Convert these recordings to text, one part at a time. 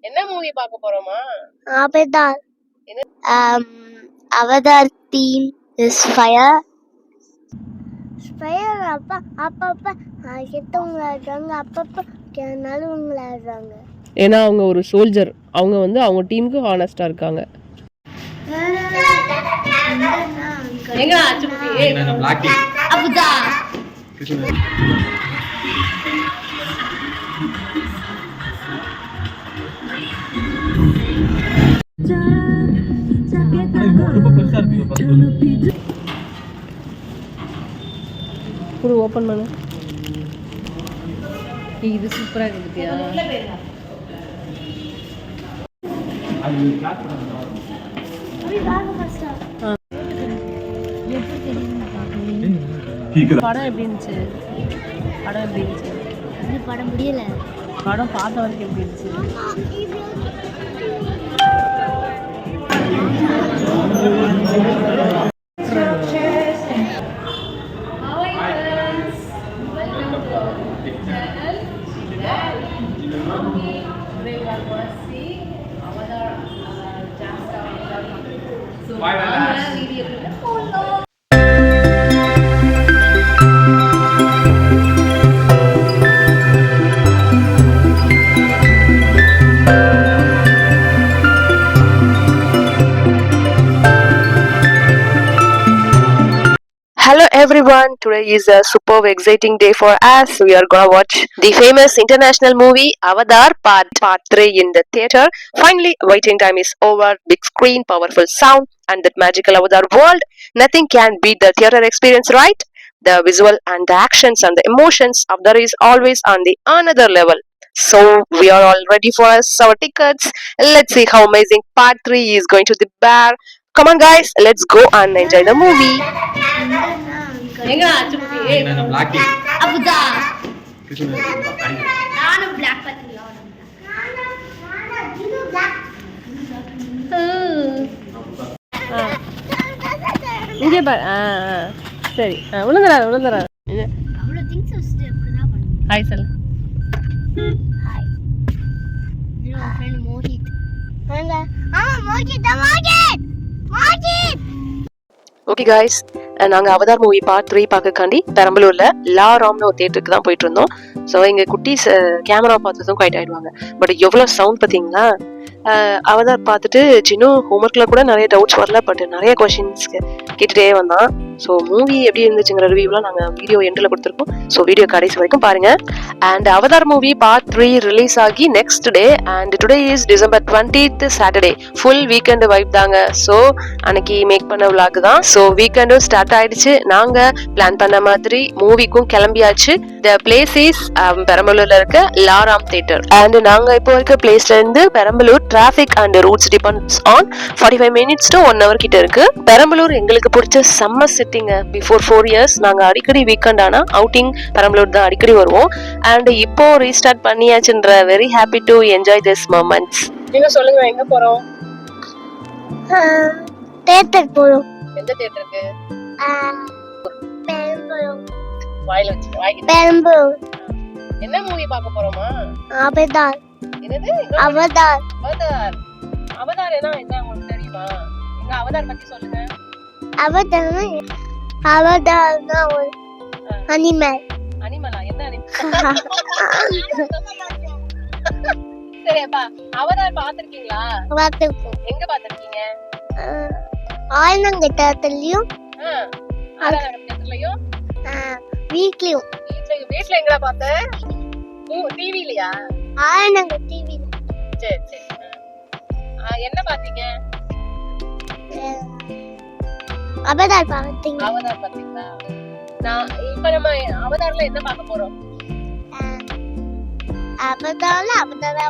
என்ன மூவி பார்க்க போறோமா? Avatar. Avatar theme is fire. Fire அப்பப்ப கெட்டவங்க ஆடுறாங்க, அப்பப்ப நல்லவங்கள ஆடுறாங்க. ஏன்னா அவங்க ஒரு சோல்ஜர். அவங்க வந்து அவங்க டீமுக்கு ஹானஸ்டா இருக்காங்க. எங்கடா அச்சுக்குட்டி? ஏய் நான் பிளாக் டீ. அப்பதா. புடு ஓபன் பண்ணு. இது சூப்பரா இருக்கு பத்தியா? அது கிளாஸ் பண்ணனும். அவி வாங்க ஃபர்ஸ்டா. எப்படி தெரியுமா பாக்கணும்? படம் எப்படி இருந்துச்சு? படம் எப்படி இருந்துச்சு? இந்த படம் முடியல. படம் பார்த்த வரைக்கும் எப்படி இருந்துச்சு? Hello everyone, today is a superb exciting day for us. We are gonna watch the famous international movie Avatar Part 3 in the theater. Finally, waiting time is over. Big screen, powerful sound and that magical Avatar world. Nothing can beat the theater experience, right? The visual and the actions and the emotions of Avatar is always on the another level. So we are all ready for our tickets. Let's see how amazing Part 3 is going to be bear. Come on guys, let's go and enjoy the movie. எங்கடா அச்சுக்குட்டி? ஏய் நான் black tea. அப்பதா. நானும் black பத்தில இது black. இங்கே பாரு. சரி. விழுந்துறா. அவ்வளவு திங்ஸ் வச்சிட்டு எப்படிதான் பண்ணுங்க? ஹாய் சொல்லு. ஹாய். இது my friend மோஹித். வாங்க. மோஹித். ஓகே காய்ஸ், நாங்கள் அவதார் மூவி பார்ட் 3 பார்க்கக்காண்டி பெரம்பலூரில் லாராம்னு ஒரு தேட்டருக்கு தான் போயிட்டு இருந்தோம். ஸோ எங்கள் குட்டீஸ் கேமரா பார்த்ததும் குவைட் ஆகிடுவாங்க. பட் எவ்வளோ சவுண்ட் பார்த்தீங்களா? அவதார் பார்த்துட்டு சின்ன ஹோம்ஒர்க்கில் கூட நிறைய டவுட்ஸ் வரல, பட் நிறைய கொஷின்ஸ் கேட்டுகிட்டே வந்தான். ஸோ மூவி எப்படி இருந்துச்சுங்கிற ரிவ்யூலாம் நாங்கள் வீடியோ எண்டில் கொடுத்துருக்கோம். ஸோ வீடியோ கடைசி வரைக்கும் பாருங்கள். And Avatar movie part 3 release ஆகி next day and today is December 20th Saturday. Full weekend vibe தாங்க. ஸோ அன்னைக்கு மேக் பண்ண விளாக் தான். ஸோ வீக்கெண்டும் ஸ்டார்ட் ஆயிடுச்சு. நாங்கள் பிளான் பண்ண மாதிரி மூவிக்கும் கிளம்பியாச்சு. த பிளேஸ் இஸ் பெரம்பலூர்ல இருக்க லாராம் தியேட்டர். அண்ட் நாங்கள் இப்போ இருக்க பிளேஸ்ல இருந்து Perambalur traffic and roots depends on 45 minutes to 1 hour கிட்ட இருக்கு. பெரம்பலூர் எங்களுக்கு பிடிச்ச செம்ம சிட்டிங்க. பிஃபோர் 4 years நாங்க அடிக்கடி வீக்கெண்ட் ஆனா அவுட்டிங் பெரம்பலூர் தான் அடிக்கடி வருவோம். அண்ட் இப்போ ரீஸ்டார்ட் பண்ணியாச்சுன்ற very happy to enjoy this moments. நீங்க சொல்லுங்க, எங்க போறோம்? தியேட்டர் போறோம். எந்த தியேட்டருக்கு? பெரம்பலூர். வாயில வச்சு வாய்க்கு. பெரம்பலூர். என்ன மூவி பார்க்க போறோமா? அவதார். என்னது? அவதார். அவதார் என்ன உங்களுக்கு தெரியுமா? எங்க அவதார் பத்தி சொல்லுங்க. அவதார்னா ஒரு அனிமல். அனிமலா? என்ன அனிமல்? சரி அப்பா, அவதார் பாத்திருக்கீங்களா? பார்த்திருக்கோம். எங்க பாத்திருக்கீங்க? ஆனங்கட்டத்துலயும் ஆனங்கட்டத்துலயும் வீட்லயும். வீட்ல எங்கடா பார்த்த? டிவிலயா? ஆனங்க டிவில. சரி சரி. என்ன பாத்தீங்க? அவதார் பாத்தீங்க. அவதார் பாத்தீங்களா? நான் இப்ப நம்ம அவதார்ல என்ன பார்க்க போறோம்? அவதார்ல அவதார்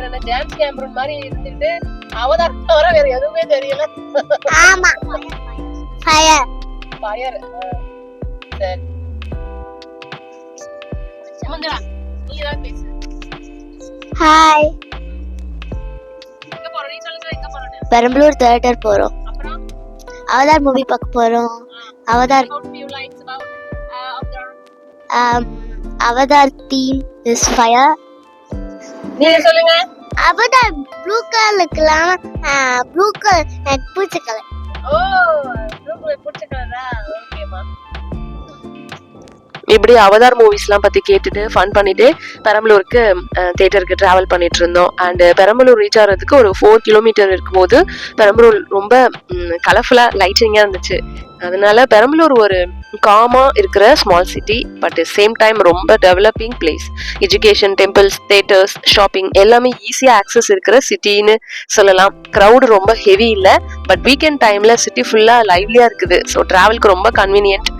என்ன ஜேம்ஸ் கேமரூன் மாதிரி இருந்துட்டு அவதார் தவிர வேற எதுவுமே தெரியல. ஆமா. ஃபயர். சரி. சமந்தரா, நீ தான் பேசு. ஹாய். எங்க போறோம்? நீ சொல்லுங்க, எங்க போறோம்? பெரம்பலூர் தியேட்டர் போறோம். அப்புறம் அவதார் மூவி பார்க்க போறோம். Avatar. Avatar theme is fire. நீங்க சொல்லுங்க. Avatar blue color இருக்கலாம். Blue color எனக்கு பிடிச்ச கலர். ஓ, உங்களுக்கு பிடிச்ச கலரா? ஓகேமா. இப்படி அவதார் மூவிஸ்லாம் பத்தி கேட்டுட்டு ஃபன் பண்ணிட்டு பெரம்பலூருக்கு தியேட்டருக்கு டிராவல் பண்ணிட்டு இருந்தோம். அண்ட் பெரம்பலூர் ரீச் ஆகிறதுக்கு ஒரு 4 கிலோமீட்டர் இருக்கும்போது பெரம்பலூர் ரொம்ப கலர்ஃபுல்லா லைட்டிங்கா இருந்துச்சு. அதனால பெரம்பலூர் ஒரு காமா இருக்கிற small city, but same time ரொம்ப developing place. Education, temples, theatres, shopping எல்லாமே ஈஸியா ஆக்சஸ் இருக்கிற சிட்டின்னு சொல்லலாம். க்ரௌட் ரொம்ப ஹெவி இல்லை, பட் வீக்கெண்ட் டைம்ல சிட்டி ஃபுல்லா லைவ்லியா இருக்குது. ஸோ டிராவலுக்கு ரொம்ப கன்வீனியன்ட்.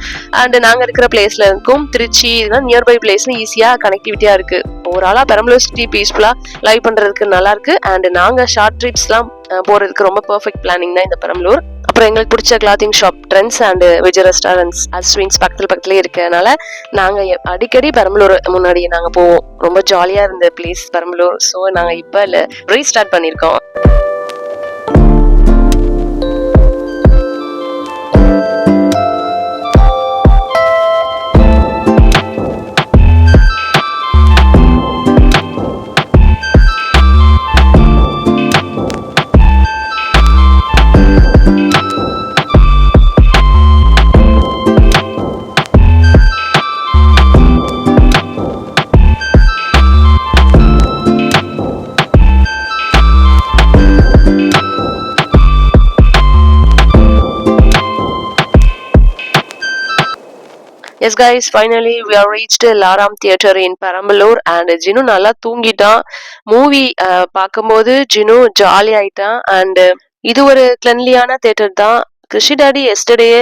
அண்ட் நாங்க இருக்கிற பிளேஸ்ல இருக்கும் திருச்சி இதெல்லாம் நியர்பை பிளேஸ்னு ஈஸியா கனெக்டிவிட்டியா இருக்கு. ஓவராலா பெரம்பலூர் சிட்டி பீஸ்ஃபுல்லா லைவ் பண்றதுக்கு நல்லா இருக்கு. அண்ட் நாங்க ஷார்ட் ட்ரிப்ஸ்லாம் போறதுக்கு ரொம்ப பெர்ஃபெக்ட் பிளானிங் தான் இந்த பெரம்பலூர். அப்புறம் எங்களுக்கு பிடிச்ச clothing shop trends and Vijay restaurants Aswins பக்கத்துலேயே இருக்கனால நாங்க அடிக்கடி பெரம்பலூர் முன்னாடி நாங்க போவோம். ரொம்ப ஜாலியா இருந்த பிளேஸ் பெரம்பலூர். ஸோ நாங்க இப்ப ரீஸ்டார்ட் பண்ணியிருக்கோம். Yes guys, finally we have reached Laram Theatre in Perambalur and ஜினு நல்லா தூங்கிட்டான். மூவி பார்க்கும்போது ஜினு ஜாலி ஆயிட்டான். அண்ட் இது ஒரு கிளென்லியான தியேட்டர் தான். கிருஷி டாடி எஸ்டர்டே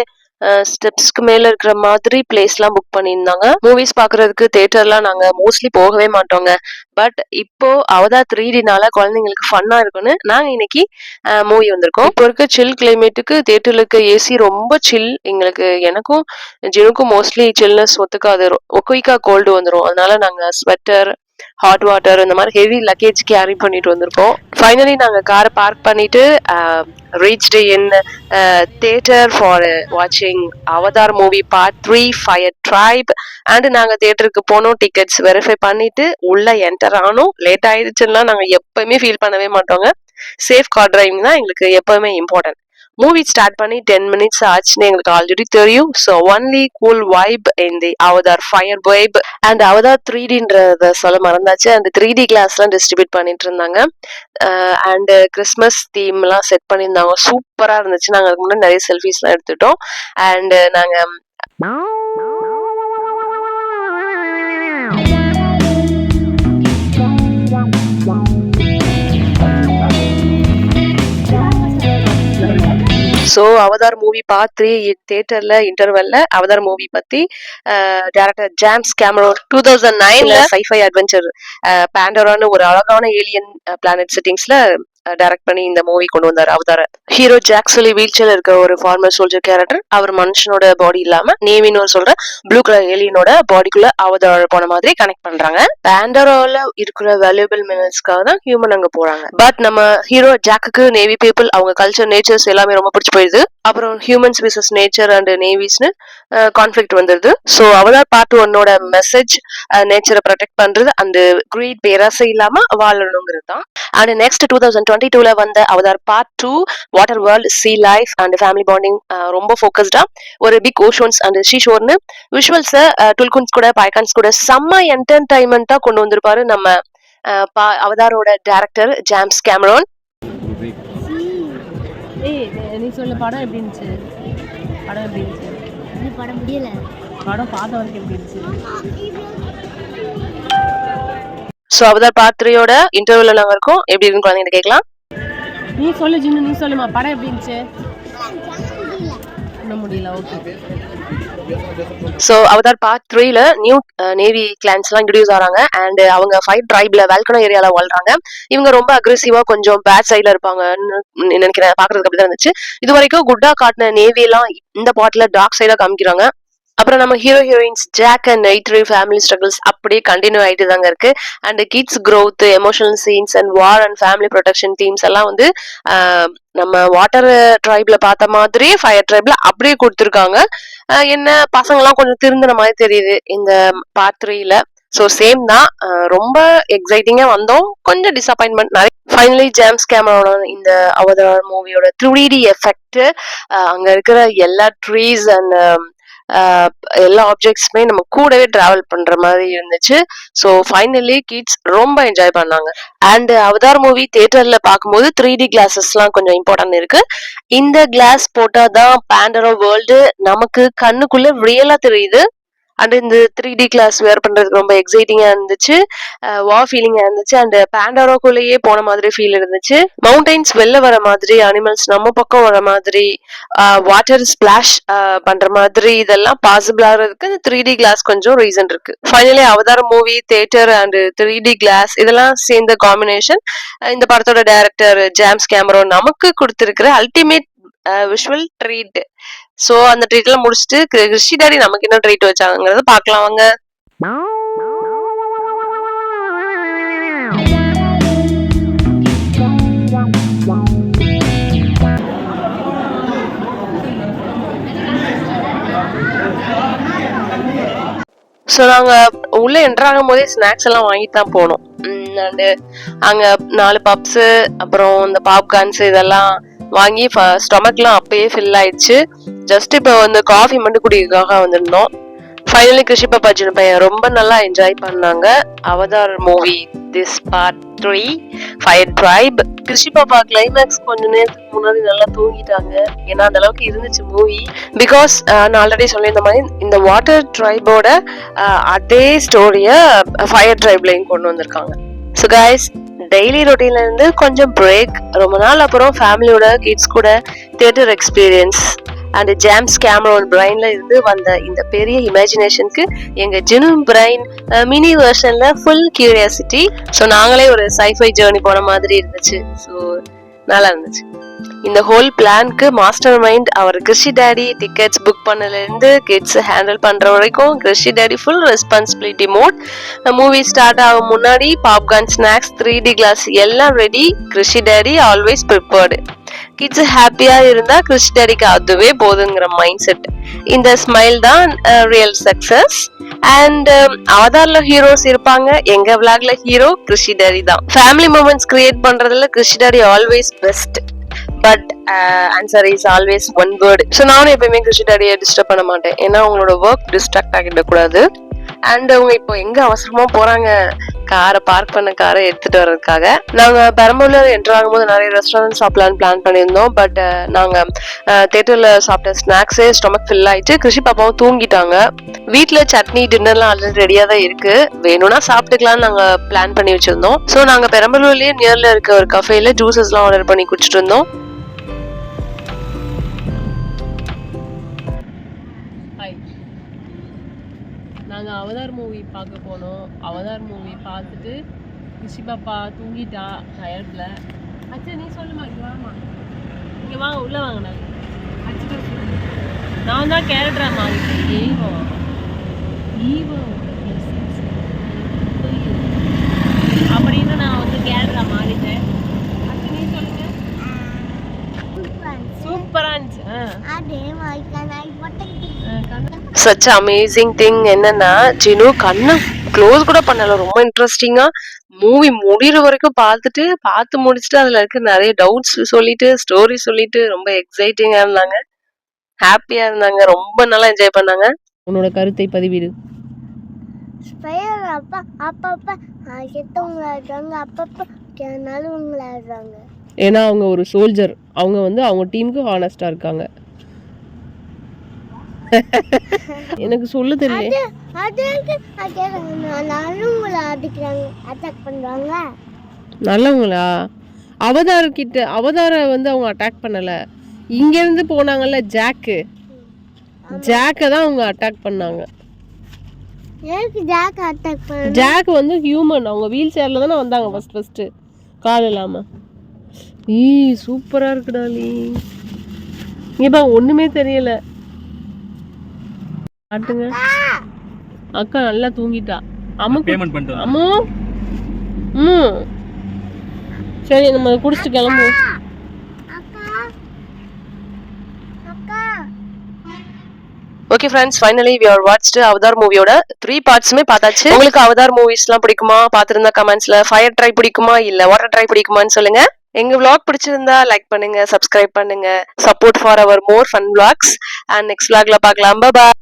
ஸ்டெப்ஸ்க்கு மேல இருக்கிற மாதிரி பிளேஸ் எல்லாம் புக் பண்ணியிருந்தாங்க. மூவிஸ் பாக்குறதுக்கு தியேட்டர்லாம் நாங்க மோஸ்ட்லி போகவே மாட்டோங்க. பட் இப்போ அவதார் 3Dனால குழந்தைங்களுக்கு ஃபன்னா இருக்குன்னு நாங்க இன்னைக்கு மூவி வந்திருக்கோம். இப்போ இருக்க சில் கிளைமேட்டுக்கு தியேட்டர்ல இருக்க ஏசி ரொம்ப சில். எனக்கும் ஜினுக்கும் மோஸ்ட்லி சில்னஸ் ஒத்துக்காது. குயிக்கா கோல்டு வந்துடும். அதனால நாங்க ஸ்வெட்டர், ஹாட் வாட்டர் இந்த மாதிரி ஹெவி லக்கேஜ் கேரி பண்ணிட்டு வந்திருக்கோம். ஃபைனலி நாங்க காரை பார்க் பண்ணிட்டு reached in theater for watching Avatar movie part 3 Fire Tribe. and நாங்க தியேட்டருக்கு போனோம். டிக்கெட்ஸ் வெரிஃபை பண்ணிட்டு உள்ள என்டர் ஆனோம். லேட் ஆயிடுச்சுன்னா நாங்க எப்பவுமே ஃபீல் பண்ணவே மாட்டோங்க. சேஃப் கார் டிரைவிங் தான் எங்களுக்கு எப்பவுமே இம்பார்ட்டன்ட். மூவி ஸ்டார்ட் பண்ணி 10 minutes ஆச்சுன்னு எங்களுக்கு ஆல்ரெடி தெரியும். So only cool vibe in the Avatar fire vibe. And Avatar 3Dன்றத சொல்ல மறந்தாச்சு. அண்ட் 3D கிளாஸ்லாம் டிஸ்ட்ரிபியூட் பண்ணிட்டு இருந்தாங்க. அண்ட் கிறிஸ்மஸ் தீம்லாம் செட் பண்ணியிருந்தாங்க. சூப்பரா இருந்துச்சு. நாங்கள் அதுக்கு முன்னாடி நிறைய செல்ஃபிஸ்லாம் எடுத்துட்டோம். அண்ட் நாங்க ஸோ அவதார் மூவி பார்ட் 3 தியேட்டர்ல இன்டர்வெல்ல அவதார் மூவி பத்தி டைரக்டர் ஜேம்ஸ் கேமரோன் 2009ல சைஃபை அட்வென்ச்சர் பாண்டோரான்னு ஒரு அழகான ஏலியன் பிளானட் செட்டிங்ஸ்ல டைரக்ட் பண்ணி இந்த மூவி கொண்டு வந்தார் அவதார. ஹீரோ ஜாக் சொல்லி வீல் சேர்ல இருக்க ஒரு ஃபார்மர் சோல்ஜர் கேரக்டர். அவர் மனுஷனோட பாடி இல்லாம நேவின்னு சொல்ற ப்ளூ கலர் ஏலியனோட பாடிக்குள்ள அவதார போன மாதிரி கனெக்ட் பண்றாங்க. பாண்டோரால இருக்கிற வேல்யூபிள் மினரல்ஸ்க்காக தான் ஹியூமன் அங்க போறாங்க. பட் நம்ம ஹீரோ ஜாக்குக்கு நேவி பீப்புள், அவங்க கல்ச்சர், நேச்சர்ஸ் எல்லாமே ரொம்ப பிடிச்சி போயிடுது. அப்புறம் ஹியூமன்ஸ் விசஸ் நேச்சர் அண்ட் நேவிஸ்னு கான்ஃபிளிக்ட் வந்துருது. ஸோ அவதார் பார்ட் 1ஓட மெசேஜ் நேச்சரை ப்ரொடெக்ட் பண்றது, அந்த கிரீட் பேராசை இல்லாம வாழணுங்கிறது தான். அண்ட் நெக்ஸ்ட் 2022ல வந்த Avatar part 2 water world, sea life and family bonding ரொம்ப ஃபோக்கஸ்டா ஒரு பிக் ஓஷன்ஸ் அண்ட் ஷீஷோர்னு விஷுவல்ஸை டுல்குன்ஸ் கூட பைகான்ஸ் கூட செம்ம என்டர்டைன்மெண்டா கொண்டு வந்திருப்பாரு நம்ம அவதாரோட டைரக்டர் ஜேம்ஸ் கேமரோன். நீ சொல்ல படம் எப்படி இருந்துச்சு? படம் எப்படி இருந்துச்சு? படம் முடியல. படம் பார்த்தவருக்கு எப்படி இருந்துச்சு? ஸோ அவதார் பார்ட் 3ஓட இன்டர்வியூல நாங்க இருக்கோம். எப்படி இருக்குன்னு குழந்தைங்க கேட்கலாம். நீ சொல்லு ஜின்னு, நீ சொல்லுமா படம் எப்படி இருந்துச்சு? முடியல. ஓகே. ஸோ அவதார் பார்ட் 3ல நியூ நேவி கிளான்ஸ்லாம் இன்ட்ரடியூஸ் ஆகிறாங்க. அண்ட் அவங்க ஃபைட் ட்ரைப்ல வேல்கனோ ஏரியாவில் வாழ்றாங்க. இவங்க ரொம்ப அக்ரெசிவா கொஞ்சம் பேட் சைட்ல இருப்பாங்கன்னு நினைக்கிறேன். பாக்குறதுக்கு அப்படிதான் இருந்துச்சு. இது வரைக்கும் குட்டா காட்டின நேவி எல்லாம் இந்த பாட்டுல டார்க் சைடா காமிக்கிறாங்க. அப்புறம் நம்ம hero heroines Jake and Neytiri family struggles அப்படியே கண்டினியூ ஆயிட்டு தாங்க இருக்கு. And kids growth, emotional scenes and war and family protection themes எல்லாம் வந்து நம்ம வாட்டர் ட்ரைப்ல பார்த்த மாதிரி ஃபயர் ட்ரைப்ல அப்படியே கொடுத்துருக்காங்க. என்ன பசங்கலாம் கொஞ்சம் திருந்தின மாதிரி தெரியுது இந்த பார்ட் 3ல. ஸோ சேம் தான். ரொம்ப எக்ஸைட்டிங்கா வந்தோம், கொஞ்சம் டிசப்பாயின்மெண்ட் நிறைய. ஃபைனலி ஜேம்ஸ் கேமரோட இந்த அவதார் மூவியோட 3D எஃபெக்ட், அங்க இருக்கிற எல்லா ட்ரீஸ் அண்ட் எல்லா ஆப்ஜெக்ட்ஸுமே நம்ம கூடவே டிராவல் பண்ற மாதிரி இருந்துச்சு. ஸோ ஃபைனலி கிட்ஸ் ரொம்ப என்ஜாய் பண்ணாங்க. அண்ட் அவதார் மூவி தியேட்டர்ல பார்க்கும்போது 3D கிளாஸஸ்லாம் கொஞ்சம் இம்பார்ட்டன்ட் இருக்கு. இந்த கிளாஸ் போட்டாதான் பேண்டரா வேர்ல்டு நமக்கு கண்ணுக்குள்ள ரியலா தெரியுது. அண்ட் இந்த 3D கிளாஸ் வேர் பண்றதுக்கு ரொம்ப எக்ஸைட்டிங்கா இருந்துச்சு, வா ஃபீலிங்கா இருந்துச்சு. அண்ட் பேண்டரோக்குள்ளேயே போன மாதிரி ஃபீல் இருந்துச்சு. மவுண்டைன்ஸ் வெளில வர மாதிரி, அனிமல்ஸ் நம்ம பக்கம் வர மாதிரி, வாட்டர் ஸ்பிளாஷ் பண்ற மாதிரி, இதெல்லாம் பாசிபிள் ஆகிறதுக்கு இந்த 3D கிளாஸ் கொஞ்சம் ரீசன் இருக்கு. Finally Avatar movie, theatre and 3D glass இதெல்லாம் சேர்ந்த காம்பினேஷன் இந்த படத்தோட டைரக்டர் ஜேம்ஸ் கேமரோன் நமக்கு கொடுத்திருக்கிற அல்டிமேட் விஷுவல் ட்ரீட். சோ அந்த ட்ரீட் எல்லாம் முடிச்சுட்டு கிருஷி டாடி நமக்கு என்ன ட்ரீட் வச்சாங்கிறத பார்க்கலாம் வாங்க. ஸோ நாங்க உள்ள என்டர் ஆகும் போதே ஸ்நாக்ஸ் எல்லாம் வாங்கிட்டு தான் போனோம். அண்டு அங்க 4 பப்ஸ், அப்புறம் இந்த பாப்கார்ன்ஸ் இதெல்லாம் வாங்கி ஸ்டொமக்லாம் அப்பயே ஃபில் ஆயிடுச்சு. ஜஸ்ட் இப்போ வந்து காஃபி மட்டும் குடிக்கிறதுக்காக வந்திருந்தோம். ஃபைனலி கிருஷி பாப்பா சின்ன பையன் ரொம்ப நல்லா என்ஜாய் பண்ணாங்க Avatar movie this part 3 fire tribe. Krishi பாப்பா கிளைமேக்ஸ் கொஞ்ச நேரத்துக்கு முன்னாடி நல்லா தூங்கிட்டாங்க, ஏன்னா அந்த அளவுக்கு இருந்துச்சு மூவி. பிகாஸ் நான் ஆல்ரெடி சொல்லியிருந்த மாதிரி இந்த வாட்டர் ட்ரைபோட அதே ஸ்டோரிய ஃபயர் ட்ரைப்லையும் கொண்டு வந்திருக்காங்க. ஸோ கைஸ், டெய்லி ரொட்டீன்ல இருந்து கொஞ்சம் பிரேக், ரொம்ப நாள் அப்புறம் ஃபேமிலியோட கிட்ஸ் கூட theatre experience and James Cameron பிரைன்ல இருந்து வந்த இந்த பெரிய இமேஜினேஷனுக்கு எங்க ஜினு பிரைன் மினி வெர்ஷன்ல ஃபுல் கியூரியாசிட்டி. ஸோ நாங்களே ஒரு சைஃபை ஜேர்னி போன மாதிரி இருந்துச்சு. ஸோ நல்லா இருந்துச்சு. இந்த ஹோல் பிளான்க்கு மாஸ்டர் மைண்ட் அவர் கிருஷி டாடி. டிக்கெட்ஸ் புக் பண்ணல இருந்து கிட்ஸ் ஹேண்டில் பண்ற வரைக்கும் Krishi daddy full responsibility mode. Movie start ஆகும் முன்னாடி பாப்கார்ன், ஸ்நாக்ஸ், 3D கிளாஸ் எல்லாம் ready. Krishi daddy always prepared. Kids ஹாப்பியா இருந்தா கிருஷி டாடிக்கு அதுவே போதுங்கிற மைண்ட் செட். இந்த ஸ்மைல் தான் ரியல் சக்சஸ். அண்ட் அவதார்ல ஹீரோஸ் இருப்பாங்க, எங்க விளாக்ல ஹீரோ கிருஷி டாடி தான். ஃபேமிலி மூமெண்ட்ஸ் கிரியேட் பண்றதுல Krishi daddy always best. But answer is always one word. So நானும் எப்பயுமே கிருஷி டாடியை டிஸ்டர்ப் பண்ண மாட்டேன், ஏன்னா அவங்களோட ஒர்க் டிஸ்ட்ராக்ட் ஆகிடக்கூடாது. அண்ட் அவங்க இப்போ எங்க அவசரமா போறாங்க, காரை பார்க் பண்ண காரை எடுத்துட்டு வர்றதுக்காக. நாங்க பெரம்பலூர்ல என்டர் ஆகும்போது நிறைய ரெஸ்டாரண்ட் சாப்பிடலான்னு பிளான் பண்ணியிருந்தோம். பட் நாங்க தியேட்டர்ல சாப்பிட்ட ஸ்நாக்ஸே ஸ்டொமக் ஃபில் ஆயிட்டு கிருஷி பாப்பாவும் தூங்கிட்டாங்க. வீட்டுல சட்னி டின்னர்லாம் ஆல்ரெடி ரெடியா தான் இருக்கு, வேணும்னா சாப்பிட்டுக்கலாம்னு நாங்க பிளான் பண்ணி வச்சிருந்தோம். ஸோ நாங்க பெரம்பலூர்லயே நியர்ல இருக்க ஒரு கஃபேல ஜூசஸ் எல்லாம் ஆர்டர் பண்ணி குடிச்சிட்டு இருந்தோம். நாங்கள் அவதார் மூவி பார்க்க போனோம். அவதார் மூவி பார்த்துட்டு கிருஷி பாப்பா தூங்கிட்டா டயர்டில். அச்சா நீ சொல்லுமா, இங்கே வாமா, இங்கே வாங்க, உள்ளே வாங்க. நாங்கள் நான் தான் கேரக்டரா மாறிட்டேன். ஈவோ ஈவோ அப்படின்னு நான் வந்து கேரக்டரா மாறிட்டேன். அச்சா நீ சொல்லுங்க. சூப்பராக இருந்துச்சு. சச் அமேசிங் திங் என்னன்னா, ஜினு கண்ணை க்ளோஸ் கூட பண்ணல. ரொம்ப இன்ட்ரெஸ்டிங்கா மூவி முடிகிற வரைக்கும் பார்த்து முடிச்சுட்டு அதுல இருக்க நிறைய டவுட்ஸ் சொல்லிட்டு ஸ்டோரி சொல்லிட்டு ரொம்ப எக்ஸைட்டிங்கா இருந்தாங்க, ஹாப்பியா இருந்தாங்க, ரொம்ப நல்லா என்ஜாய் பண்ணாங்க. உன்னோட கருத்தை பதிவிடு. ஏன்னா அவங்க ஒரு சோல்ஜர், அவங்க வந்து அவங்க டீமுக்கு ஹானஸ்டா இருக்காங்க. எனக்கு சொல்ல தெரியல. நல்லவங்களா? அவதார வந்து அவங்க அட்டாக் பண்ணல, இங்க இருந்து போனாங்கல்ல ஜாக்க தான் அவங்க அட்டாக் பண்ணாங்க. ஜாக் வந்து ஹியூமன், அவங்க வீல் சேர்ல தானே வந்தாங்க ஃபர்ஸ்ட் கால் இல்லாம. சூப்பரா இருக்குடாலி. இங்கப்பா ஒண்ணுமே தெரியல. காட்டுங்க. அக்கா நல்லா தூங்கிட்டா. அம்மு சரி, நம்ம குடிச்சிட்டு கிளம்புவோம். Okay okay friends, finally we are watched Avatar மூவியோட 3 பார்ட்ஸுமே பார்த்தாச்சு. உங்களுக்கு அவதார் மூவிஸ்லாம் பிடிக்குமா? பார்த்திருந்தா கமெண்ட்ஸ்ல ஃபயர் ட்ரை பிடிக்குமா இல்ல வாட்டர் ட்ரை பிடிக்குமான்னு சொல்லுங்க. எங்க vlog பிடிச்சிருந்தா லைக் பண்ணுங்க, சப்ஸ்கிரைப் பண்ணுங்க. Support for our more fun vlogs and next vlogல பார்க்கலாம். Bye bye.